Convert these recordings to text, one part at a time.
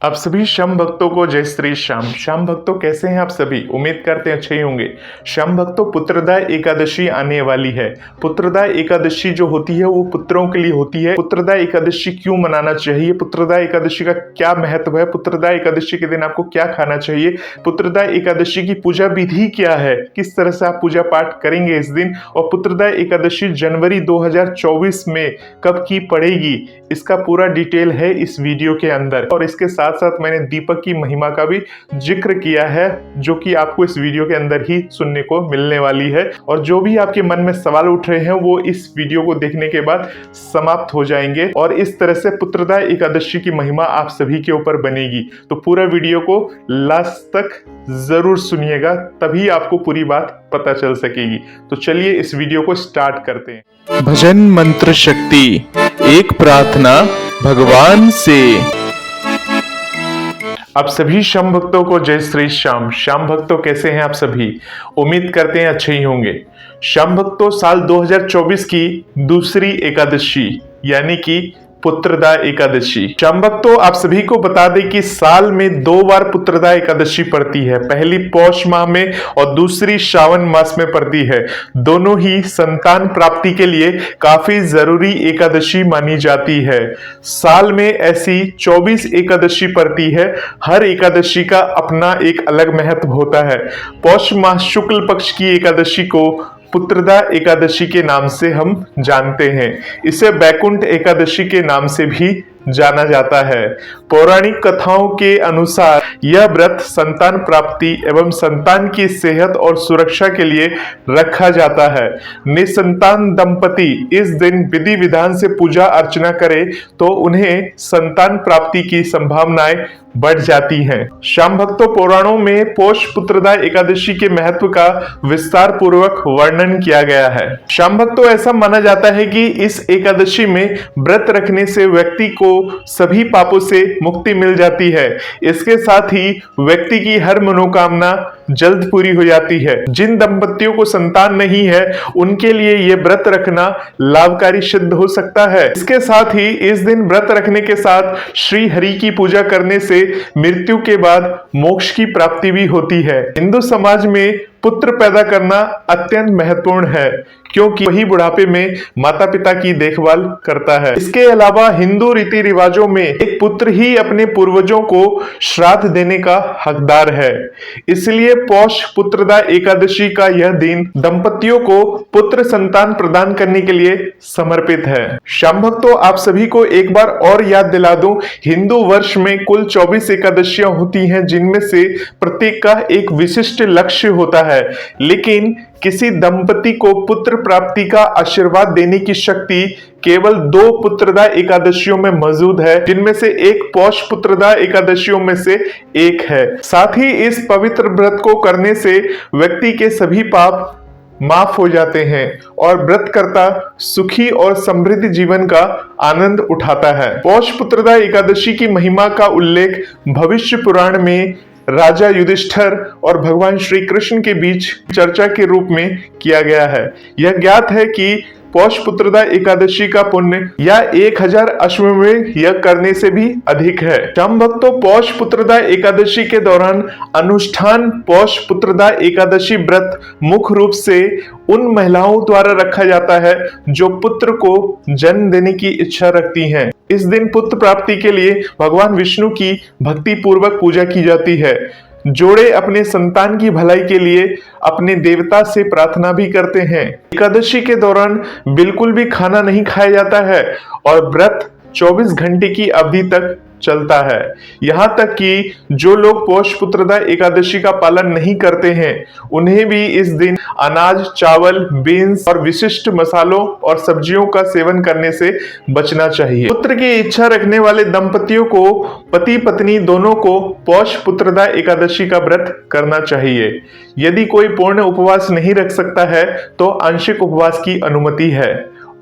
आप सभी श्याम भक्तों को जय श्री श्याम। श्याम भक्तों कैसे हैं आप सभी? उम्मीद करते हैं अच्छे ही होंगे। श्याम भक्तों, पुत्रदा एकादशी आने वाली है। पुत्रदा एकादशी जो होती है वो पुत्रों के लिए होती है। पुत्रदा एकादशी क्यों मनाना चाहिए? पुत्रदा एकादशी का क्या महत्व है? पुत्रदा एकादशी के दिन आपको क्या खाना चाहिए? पुत्रदा एकादशी की पूजा विधि क्या है? किस तरह से आप पूजा पाठ करेंगे इस दिन? और पुत्रदा एकादशी जनवरी 2024 में कब की पड़ेगी, इसका पूरा डिटेल है इस वीडियो के अंदर। और इसके साथ साथ मैंने दीपक की महिमा का भी जिक्र किया है, जो कि आपको इस वीडियो के अंदर ही सुनने को मिलने वाली है। और जो भी आपके मन में सवाल उठ रहे हैं वो इस वीडियो को देखने के बाद समाप्त हो जाएंगे। और इस तरह से पुत्रदा एकादशी की महिमा आप सभी के ऊपर बनेगी। तो पूरा वीडियो को लास्ट तक जरूर सुनिएगा, तभी आपको पूरी बात पता चल सकेगी। तो चलिए इस वीडियो को स्टार्ट करते हैं। भजन मंत्र शक्ति, एक प्रार्थना भगवान से। आप सभी श्याम भक्तों को जय श्री श्याम। श्याम भक्तों कैसे हैं आप सभी? उम्मीद करते हैं अच्छे ही होंगे। श्याम भक्तों, साल 2024 की दूसरी एकादशी यानी कि पुत्रदा एकादशी। श्याम भक्तों, आप सभी को बता दें कि साल में 2 बार पुत्रदा एकादशी पड़ती है। पहली पौष माह में और दूसरी श्रावण मास में पड़ती है। दोनों ही संतान प्राप्ति के लिए काफी जरूरी एकादशी मानी जाती है। साल में ऐसी 24 एकादशी पड़ती है। हर एकादशी का अपना एक अलग महत्व होता है। पौष माह शुक्ल पक्ष की एकादशी को पुत्रदा एकादशी के नाम से हम जानते हैं। इसे बैकुंठ एकादशी के नाम से भी जाना जाता है। पौराणिक कथाओं के अनुसार यह व्रत संतान प्राप्ति एवं संतान की सेहत और सुरक्षा के लिए रखा जाता है। निसंतान दंपति इस दिन विधि विधान से पूजा अर्चना करें तो उन्हें संतान प्राप्ति की संभावनाएं बढ़ जाती हैं। श्याम भक्तों, पुराणों में पौष पुत्रदा एकादशी के महत्व का विस्तार पूर्वक वर्णन किया गया है। श्याम भक्तों, ऐसा माना जाता है कि इस एकादशी में व्रत रखने से व्यक्ति को सभी पापों से मुक्ति मिल जाती है। इसके साथ ही व्यक्ति की हर मनोकामना जल्द पूरी हो जाती है। जिन दंपतियों को संतान नहीं है उनके लिए ये व्रत रखना लाभकारी सिद्ध हो सकता है। इसके साथ ही इस दिन व्रत रखने के साथ श्री हरि की पूजा करने से मृत्यु के बाद मोक्ष की प्राप्ति भी होती है। हिंदू समाज में पुत्र पैदा करना अत्यंत महत्वपूर्ण है, क्योंकि वही बुढ़ापे में माता पिता की देखभाल करता है। इसके अलावा हिंदू रीति रिवाजों में एक पुत्र ही अपने पूर्वजों को श्राद्ध देने का हकदार है। इसलिए पौष पुत्रदा एकादशी का यह दिन दंपतियों को पुत्र संतान प्रदान करने के लिए समर्पित है। श्याम भक्तों, आप सभी को एक बार और याद दिला दूं, हिंदू वर्ष में कुल 24 एकादशियां होती हैं, जिनमें से प्रत्येक का एक विशिष्ट लक्ष्य होता है। लेकिन किसी दंपति को पुत्र प्राप्ति का आशीर्वाद देने की शक्ति केवल 2 पुत्रदा एकादशियों में मौजूद है, जिनमें से एक पौष पुत्रदा एकादशियों में से एक है। साथ ही इस पवित्र व्रत को करने से व्यक्ति के सभी पाप माफ हो जाते हैं और व्रतकर्ता सुखी और समृद्ध जीवन का आनंद उठाता है। पौष पुत्रदा एकादशी की महिमा का उल्लेख भविष्य पुराण में राजा युधिष्ठिर और भगवान श्री कृष्ण के बीच चर्चा के रूप में किया गया है। यह ज्ञात है कि पौष पुत्रदा एकादशी का पुण्य या 1000 अश्वमेध यज्ञ करने से भी अधिक है। श्याम भक्तों, पौष पुत्रदा एकादशी के दौरान अनुष्ठान पौष पुत्रदा एकादशी व्रत मुख्य रूप से उन महिलाओं द्वारा रखा जाता है जो पुत्र को जन्म देने की इच्छा रखती हैं। इस दिन पुत्र प्राप्ति के लिए भगवान विष्णु की भक्ति पूर्वक पूजा की जाती है। जोड़े अपने संतान की भलाई के लिए अपने देवता से प्रार्थना भी करते हैं। एकादशी के दौरान बिल्कुल भी खाना नहीं खाया जाता है और व्रत 24 घंटे की अवधि तक चलता है। यहाँ तक कि जो लोग पौष पुत्रदा एकादशी का पालन नहीं करते हैं उन्हें भी इस दिन अनाज, चावल, बीन्स और विशिष्ट मसालों और सब्जियों का सेवन करने से बचना चाहिए। पुत्र की इच्छा रखने वाले दंपतियों को पति पत्नी दोनों को पौष पुत्रदा एकादशी का व्रत करना चाहिए। यदि कोई पूर्ण उपवास नहीं रख सकता है तो आंशिक उपवास की अनुमति है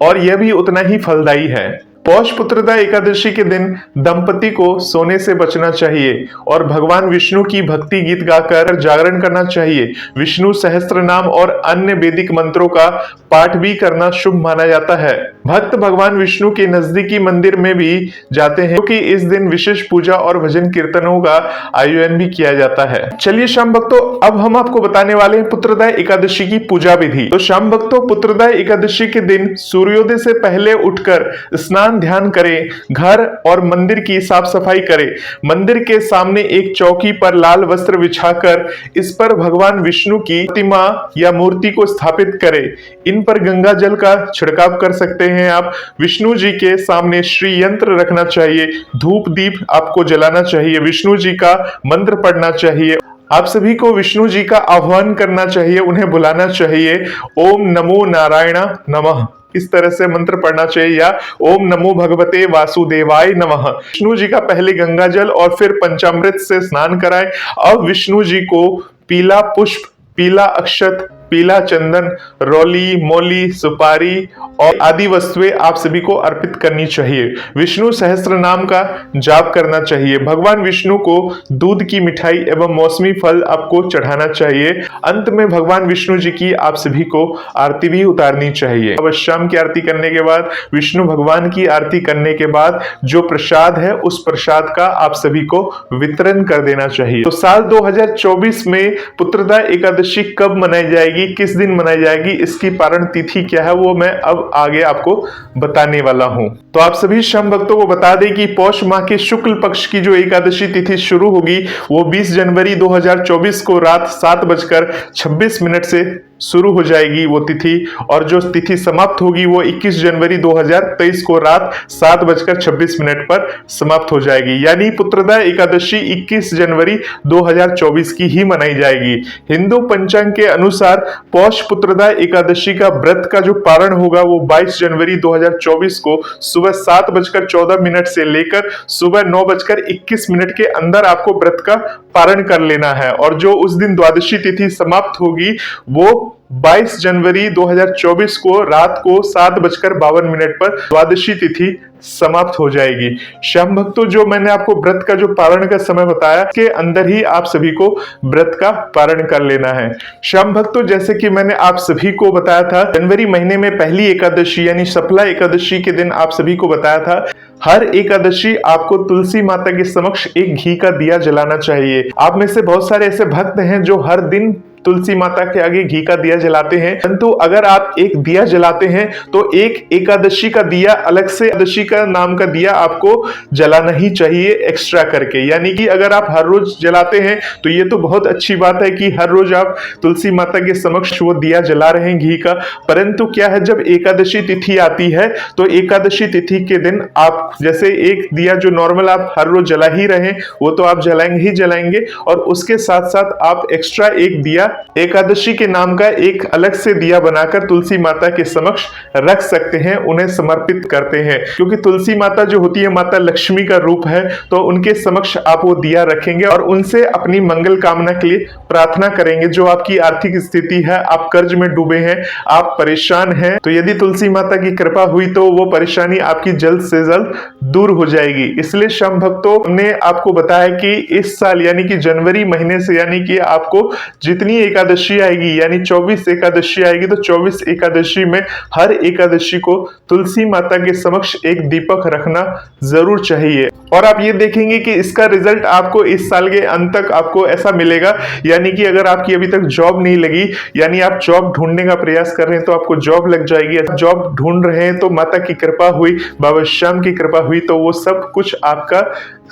और यह भी उतना ही फलदायी है। पौष पुत्रदा एकादशी के दिन दंपति को सोने से बचना चाहिए और भगवान विष्णु की भक्ति गीत गाकर जागरण करना चाहिए। विष्णु सहस्त्र नाम और अन्य वैदिक मंत्रों का पाठ भी करना शुभ माना जाता है। भक्त भगवान विष्णु के नजदीकी मंदिर में भी जाते हैं क्योंकि इस दिन विशेष पूजा और भजन कीर्तनों का आयोजन भी किया जाता है। चलिए शाम भक्तों, अब हम आपको बताने वाले हैं पुत्रदा एकादशी की पूजा विधि। तो शाम भक्तों, पुत्रदा एकादशी के दिन सूर्योदय से पहले उठकर स्नान ध्यान करें, घर और मंदिर की साफ सफाई करें। मंदिर के सामने एक चौकी पर लाल वस्त्र बिछाकर इस पर भगवान विष्णु की प्रतिमा या मूर्ति को स्थापित करें। इन पर गंगा जल का छिड़काव कर सकते हैं आप। विष्णु जी के सामने श्री यंत्र रखना चाहिए, धूप दीप आपको जलाना चाहिए, विष्णु जी का मंत्र पढ़ना चाहिए। आप सभी को विष्णु जी का आह्वान करना चाहिए, उन्हें बुलाना चाहिए। ओम नमो नारायण नमः इस तरह से मंत्र पढ़ना चाहिए, या ओम नमो भगवते वासुदेवाय नमः। विष्णु जी का पहले गंगा जल और फिर पंचामृत से स्नान कराएं। अब विष्णु जी को पीला पुष्प, पीला अक्षत, पीला चंदन, रोली, मोली, सुपारी और आदि वस्तुएं आप सभी को अर्पित करनी चाहिए। विष्णु सहस्त्र नाम का जाप करना चाहिए। भगवान विष्णु को दूध की मिठाई एवं मौसमी फल आपको चढ़ाना चाहिए। अंत में भगवान विष्णु जी की आप सभी को आरती भी उतारनी चाहिए। अब शाम की आरती करने के बाद, विष्णु भगवान की आरती करने के बाद जो प्रसाद है उस प्रसाद का आप सभी को वितरण कर देना चाहिए। तो साल 2024 में पुत्रदा एकादशी कब मनाई जाएगी, किस दिन मनाई जाएगी, इसकी पारण तिथि क्या है, वो मैं अब आगे आपको बताने वाला हूं। तो आप सभी शाम भक्तों को बता दें कि पौष माह के शुक्ल पक्ष की जो एकादशी तिथि शुरू होगी वो 20 जनवरी 2024 को रात 7:26 से शुरू हो जाएगी वो तिथि, और जो तिथि समाप्त होगी वो 21 जनवरी 2023 को रात 7:26 पर समाप्त हो जाएगी। यानी पुत्रदा एकादशी 21 जनवरी 2024 की ही मनाई जाएगी। हिंदू पंचांग के अनुसार पौष पुत्रदा एकादशी का व्रत का जो पारण होगा वो 22 जनवरी 2024 को सुबह 7:14 से लेकर सुबह 9:21 के अंदर आपको व्रत का पारण कर लेना है, और जो उस दिन द्वादशी तिथि समाप्त होगी वो 22 जनवरी 2024 को रात को 7:52 पर द्वादशी तिथि समाप्त हो जाएगी। शाम भक्तों, जो मैंने आपको व्रत का जो पारण का समय बताया के अंदर ही आप सभी को व्रत का पारण कर लेना है। शाम भक्तों, जैसे कि मैंने आप सभी को बताया था, जनवरी महीने में पहली एकादशी यानी सफला एकादशी के दिन आप सभी को बताया था हर एकादशी आपको तुलसी माता के समक्ष एक घी का दिया जलाना चाहिए। आप में से बहुत सारे ऐसे भक्त हैं जो हर दिन तुलसी माता के आगे घी का दिया जलाते हैं, परंतु अगर आप एक दिया जलाते हैं तो एक एकादशी का दिया अलग से, एकादशी का नाम का दिया आपको जलाना ही चाहिए एक्स्ट्रा करके। यानी कि अगर आप हर रोज जलाते हैं तो ये तो बहुत अच्छी बात है कि हर रोज आप तुलसी माता के समक्ष वो दिया जला रहे हैं घी का, परंतु क्या है, जब एकादशी तिथि आती है तो एकादशी तिथि के दिन आप जैसे एक दिया जो नॉर्मल आप हर रोज जला ही रहे वो तो आप जलाएंगे ही जलाएंगे, और उसके साथ साथ आप एक्स्ट्रा एक दिया एकादशी के नाम का एक अलग से दिया बनाकर तुलसी माता के समक्ष रख सकते हैं, उन्हें समर्पित करते हैं। क्योंकि तुलसी माता जो होती है माता लक्ष्मी का रूप है, तो उनके समक्ष आप वो दिया रखेंगे और उनसे अपनी मंगल कामना के लिए प्रार्थना करेंगे। जो आपकी आर्थिक स्थिति है, आप कर्ज में डूबे हैं, आप परेशान हैं, तो यदि तुलसी माता की कृपा हुई तो वो परेशानी आपकी जल्द से जल्द दूर हो जाएगी। इसलिए शाम भक्तों ने आपको बताया कि इस साल यानी कि जनवरी महीने से, यानी कि आपको जितनी एकादशी आएगी यानी 24 एकादशी आएगी, तो 24 एकादशी में हर एकादशी को तुलसी माता के समक्ष एक दीपक रखना जरूर चाहिए। और आप ये देखेंगे कि इसका रिजल्ट आपको इस साल के अंत तक आपको ऐसा मिलेगा। यानी कि अगर आपकी अभी तक जॉब नहीं लगी, यानी आप जॉब ढूंढने का प्रयास कर रहे हैं, तो आपको जॉब लग जाएगी। जॉब ढूंढ रहे हैं तो माता की कृपा हुई, बाबा श्याम की कृपा हुई, तो वो सब कुछ आपका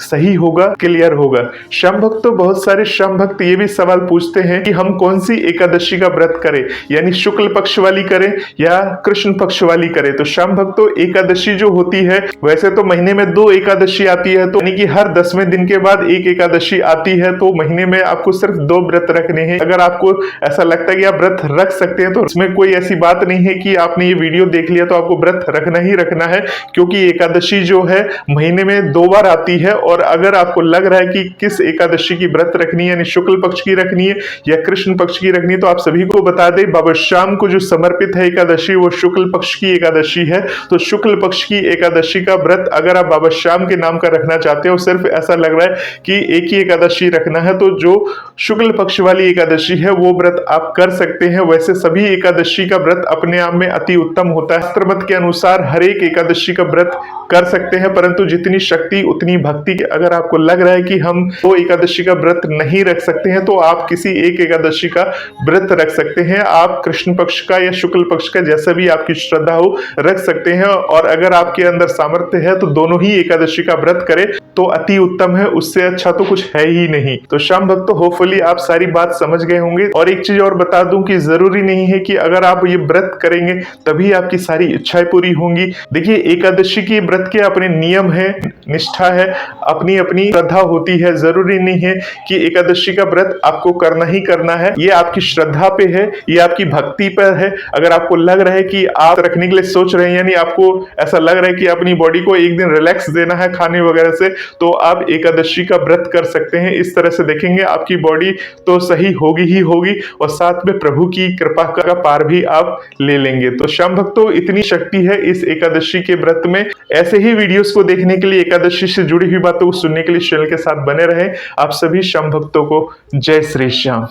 सही होगा, क्लियर होगा। शाम भक्त, तो बहुत सारे शाम भक्त ये भी सवाल पूछते हैं कि हम कौन सी एकादशी का व्रत करें, यानी शुक्ल पक्ष वाली करें या कृष्ण पक्ष वाली करें। तो शाम भक्तों, एकादशी जो होती है, वैसे तो महीने में 2 एकादशी आती है, तो यानी कि हर 10वें दिन के बाद एक एकादशी आती है, तो महीने में आपको सिर्फ 2 व्रत रखने हैं। अगर आपको ऐसा लगता है कि आप व्रत रख सकते हैं तो इसमें कोई ऐसी बात नहीं है कि आपने ये वीडियो देख लिया तो आपको व्रत रखना ही रखना है, क्योंकि एकादशी जो है महीने में 2 बार आती है। और अगर आपको लग रहा है कि किस एकादशी की व्रत रखनी है, यानी शुक्ल पक्ष की रखनी है या कृष्ण कृष्ण पक्ष की रखनी है तो आप सभी को बता दें, बाबा श्याम को जो समर्पित है एकादशी वो शुक्ल पक्ष की एकादशी है। तो शुक्ल पक्ष की एकादशी का व्रत अगर आप बाबा श्याम के नाम का रखना चाहते हो, सिर्फ ऐसा लग रहा है कि एक ही एकादशी रखना है, तो जो शुक्ल पक्ष वाली एकादशी है वो व्रत आप कर सकते हैं। वैसे सभी एकादशी का व्रत अपने आप में अति उत्तम होता है। शास्त्र मत के अनुसार हर एक एकादशी का व्रत कर सकते हैं, परंतु जितनी शक्ति उतनी भक्ति। अगर आपको लग रहा है कि हम वो एकादशी का व्रत नहीं रख सकते हैं तो आप किसी एक एकादशी का व्रत रख सकते हैं। आप कृष्ण पक्ष का या शुक्ल पक्ष का, जैसा भी आपकी श्रद्धा हो, रख सकते हैं। और अगर आपके अंदर सामर्थ्य है तो दोनों ही एकादशी का व्रत करें तो अति उत्तम है, उससे अच्छा तो कुछ है ही नहीं। तो श्याम भक्तों, होपफुली आप सारी बात समझ गए होंगे। और एक चीज और बता दूं कि जरूरी नहीं है कि अगर आप ये व्रत करेंगे तभी आपकी सारी इच्छाएं पूरी होंगी। देखिए, एकादशी के व्रत के अपने नियम है, निष्ठा है, अपनी अपनी श्रद्धा होती है। जरूरी नहीं है कि एकादशी का व्रत आपको करना ही करना है। ये आपकी श्रद्धा पे है, ये आपकी भक्ति पर है। अगर आपको लग रहा है कि आप रखने के लिए सोच रहे हैं, यानी आपको ऐसा लग रहा है कि अपनी बॉडी को एक दिन रिलैक्स देना है खाने वगैरह से, तो आप एकादशी का व्रत कर सकते हैं। इस तरह से देखेंगे आपकी बॉडी तो सही होगी ही होगी, और साथ में प्रभु की कृपा का पार भी आप ले लेंगे। तो श्याम भक्तों, इतनी शक्ति है इस एकादशी के व्रत में। ऐसे ही वीडियोस को देखने के लिए, एकादशी से जुड़ी हुई बातों को सुनने के लिए चैनल के साथ बने रहें। आप सभी श्याम भक्तों को जय श्री श्याम।